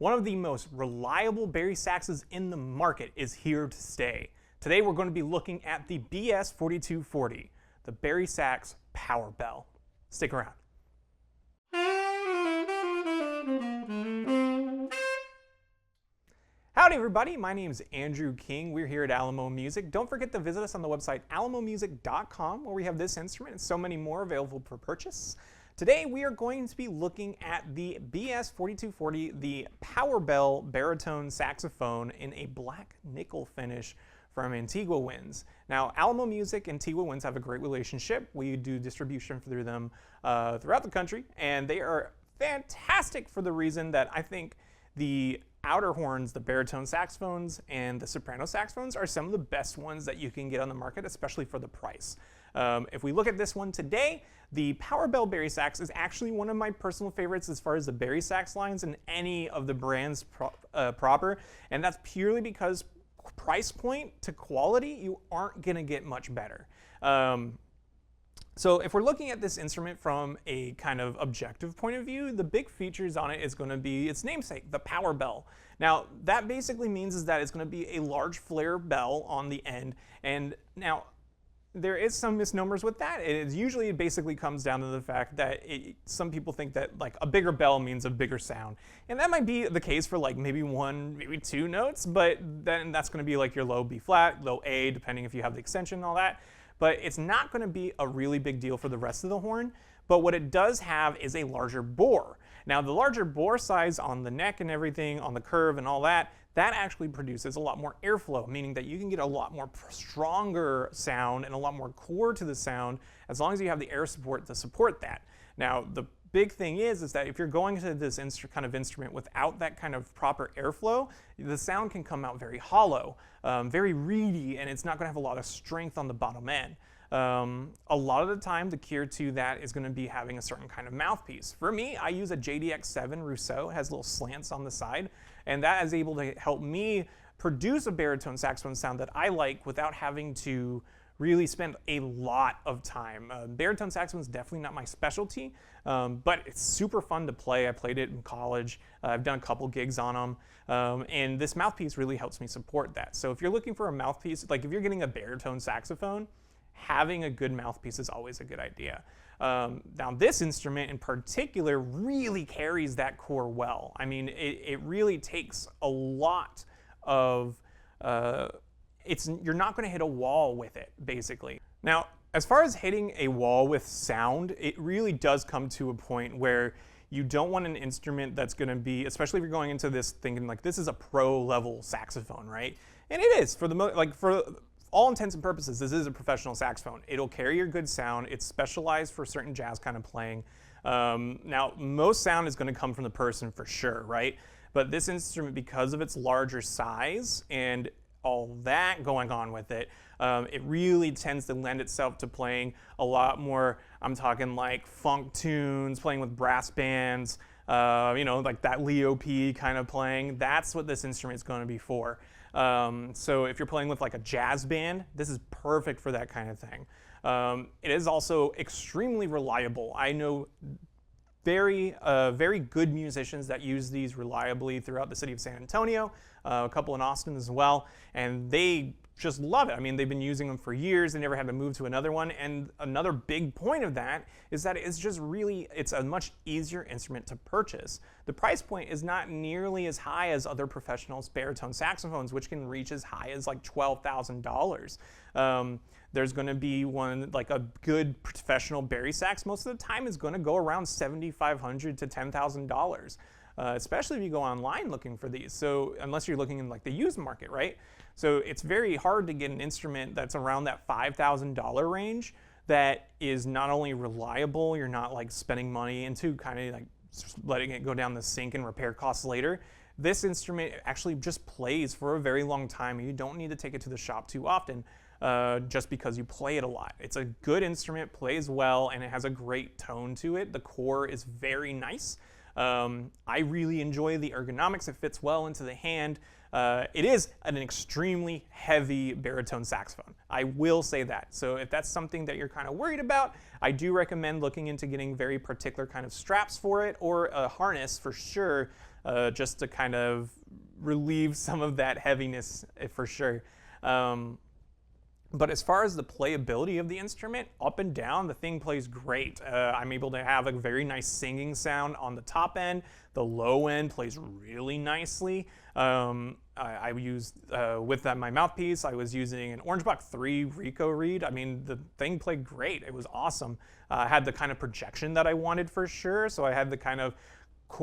One of the most reliable bari saxes in the market is here to stay. Today we're going to be looking at the BS4240, the bari sax Powerbell. Stick around. Howdy everybody, my name is Andrew King. We're here at Alamo Music. Don't forget to visit us on the website alamomusic.com where we have this instrument and so many more available for purchase. Today we are going to be looking at the BS4240, the Powerbell Baritone saxophone in a black nickel finish from Antigua Winds. Now, Alamo Music and Antigua Winds have a great relationship. We do distribution through them throughout the country, and they are fantastic for the reason that I think the outer horns, the baritone saxophones, and the soprano saxophones are some of the best ones that you can get on the market, especially for the price. If we look at this one today, the Powerbell bari sax is actually one of my personal favorites as far as the bari sax lines in any of the brands proper, and that's purely because price point to quality, you aren't going to get much better. So if we're looking at this instrument from a kind of objective point of view, the big features on it is going to be its namesake, the Powerbell. Now, that basically means is that it's going to be a large flare bell on the end, and now there is some misnomers with that. It basically comes down to the fact that some people think that like a bigger bell means a bigger sound, and that might be the case for like maybe one, maybe two notes, but then that's going to be like your low B flat, low A, depending if you have the extension and all that. But it's not going to be a really big deal for the rest of the horn. But what it does have is a larger bore. Now, the larger bore size on the neck and everything, on the curve and all that, that actually produces a lot more airflow, meaning that you can get a lot more stronger sound and a lot more core to the sound as long as you have the air support to support that. Now, the big thing is that if you're going to this kind of instrument without that kind of proper airflow, the sound can come out very hollow, very reedy, and it's not going to have a lot of strength on the bottom end. A lot of the time, the cure to that is going to be having a certain kind of mouthpiece. For me, I use a JDX7 Rousseau. It has little slants on the side, and that is able to help me produce a baritone saxophone sound that I like without having to really spend a lot of time. Baritone saxophone is definitely not my specialty, but it's super fun to play. I played it in college. I've done a couple gigs on them, and this mouthpiece really helps me support that. So if you're looking for a mouthpiece, like if you're getting a baritone saxophone, having a good mouthpiece is always a good idea. Now this instrument in particular really carries that core well. I mean, it really takes a lot of, you're not going to hit a wall with it, basically. Now, as far as hitting a wall with sound, it really does come to a point where you don't want an instrument that's going to be, especially if you're going into this thinking like this is a pro level saxophone, right? And it is for all intents and purposes. This is a professional saxophone. It'll carry your good sound. It's specialized for certain jazz kind of playing. Now, most sound is going to come from the person for sure, right? But this instrument, because of its larger size and all that going on with it, it really tends to lend itself to playing a lot more, I'm talking like funk tunes, playing with brass bands, you know, like that Leo P kind of playing. That's what this instrument is going to be for. So if you're playing with like a jazz band, this is perfect for that kind of thing. It is also extremely reliable. I know very good musicians that use these reliably throughout the city of San Antonio, a couple in Austin as well, and they just love it. I mean, they've been using them for years. They never had to move to another one. And another big point of that is that it's a much easier instrument to purchase. The price point is not nearly as high as other professional baritone saxophones, which can reach as high as like $12,000. There's going to be one, like a good professional bari sax, most of the time is going to go around $7,500 to $10,000. Especially if you go online looking for these. So unless you're looking in like the used market, right? So it's very hard to get an instrument that's around that $5,000 range that is not only reliable, you're not like spending money into kind of like letting it go down the sink and repair costs later. This instrument actually just plays for a very long time, and you don't need to take it to the shop too often just because you play it a lot. It's a good instrument, plays well, and it has a great tone to it. The core is very nice. I really enjoy the ergonomics. It fits well into the hand. It is an extremely heavy baritone saxophone. I will say that. So if that's something that you're kind of worried about, I do recommend looking into getting very particular kind of straps for it, or a harness for sure, just to kind of relieve some of that heaviness for sure. But as far as the playability of the instrument, up and down, the thing plays great. I'm able to have a very nice singing sound on the top end. The low end plays really nicely. I used, with my mouthpiece, I was using an Orange 3 Rico reed. I mean, the thing played great. It was awesome. I had the kind of projection that I wanted for sure. So I had the kind of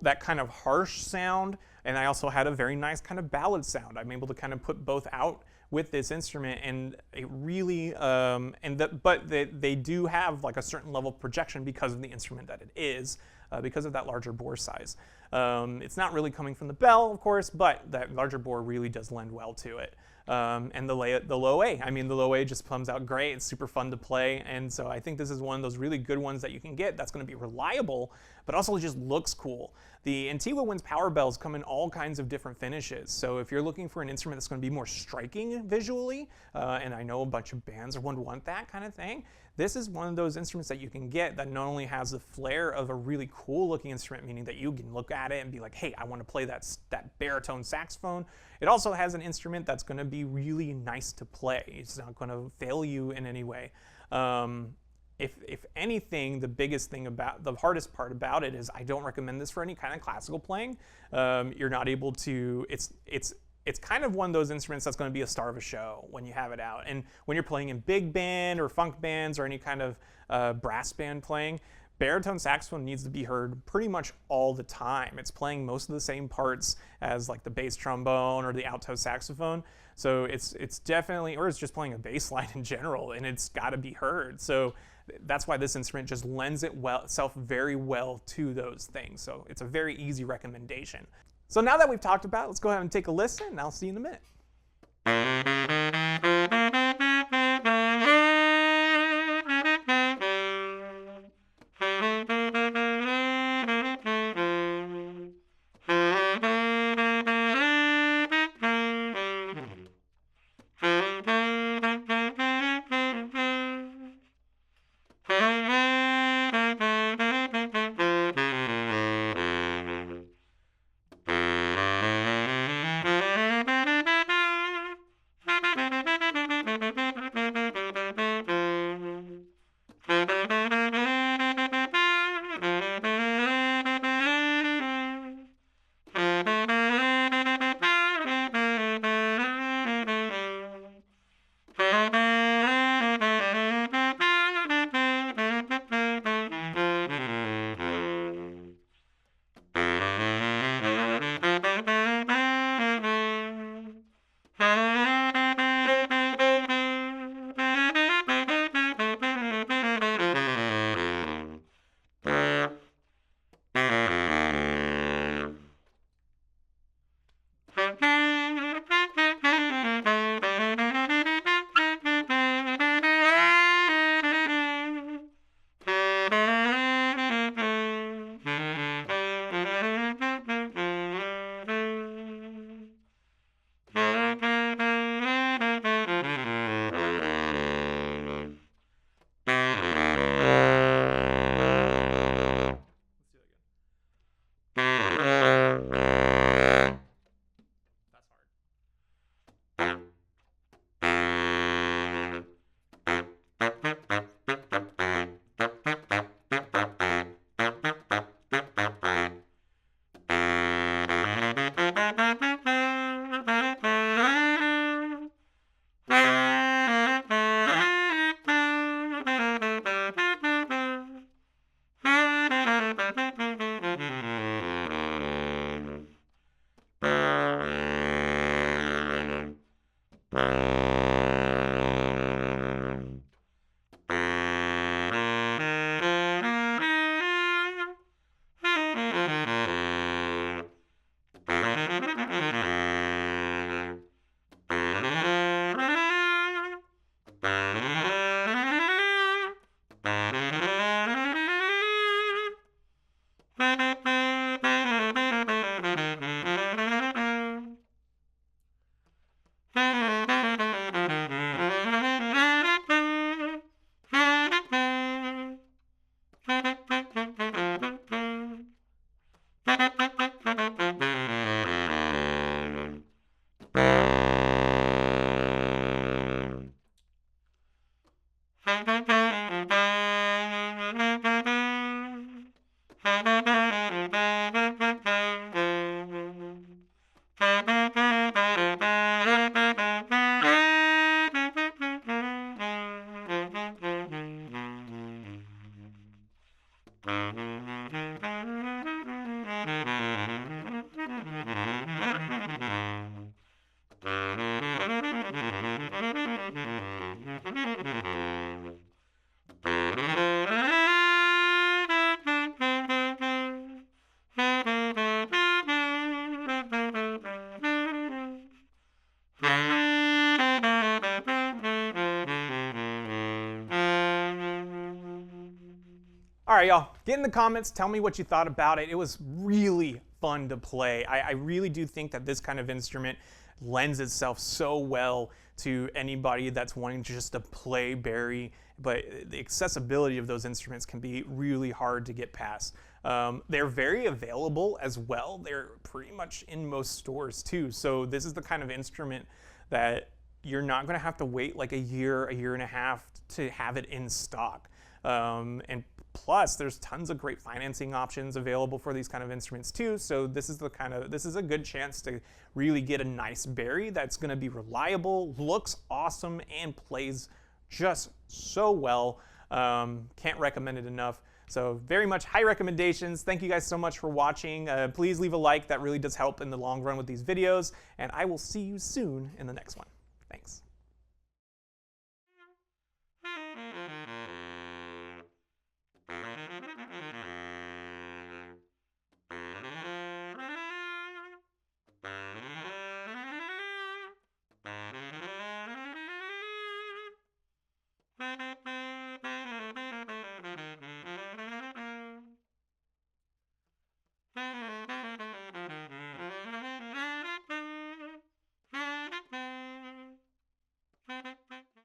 that kind of harsh sound, and I also had a very nice kind of ballad sound. I'm able to kind of put both out with this instrument, and it really, but they do have like a certain level of projection because of the instrument that it is, because of that larger bore size. It's not really coming from the bell, of course, but that larger bore really does lend well to it. And the low A, I mean, the low A just comes out great. It's super fun to play, and so I think this is one of those really good ones that you can get that's going to be reliable, but also just looks cool. The Antigua Winds Powerbells come in all kinds of different finishes, so if you're looking for an instrument that's going to be more striking visually, and I know a bunch of bands would want that kind of thing, this is one of those instruments that you can get that not only has the flair of a really cool looking instrument, meaning that you can look at it and be like, hey, I want to play that baritone saxophone. It also has an instrument that's going to be really nice to play. It's not going to fail you in any way. If anything, the hardest part about it is I don't recommend this for any kind of classical playing. You're not able to, it's kind of one of those instruments that's going to be a star of a show when you have it out. And when you're playing in big band or funk bands or any kind of brass band playing, baritone saxophone needs to be heard pretty much all the time. It's playing most of the same parts as like the bass trombone or the alto saxophone. So it's definitely, or it's just playing a bass line in general, and it's got to be heard. So that's why this instrument just lends itself very well to those things. So it's a very easy recommendation. So now that we've talked about it, let's go ahead and take a listen, and I'll see you in a minute. right, y'all, get in the comments, tell me what you thought about it. It was really fun to play. I really do think that this kind of instrument lends itself so well to anybody that's wanting just to play Bari, but the accessibility of those instruments can be really hard to get past. They're very available as well. They're pretty much in most stores too. So this is the kind of instrument that you're not going to have to wait like a year and a half to have it in stock. And plus, there's tons of great financing options available for these kind of instruments too. So this is a good chance to really get a nice Bari that's going to be reliable, looks awesome, and plays just so well. Can't recommend it enough. So very much high recommendations. Thank you guys so much for watching. Please leave a like. That really does help in the long run with these videos. And I will see you soon in the next one.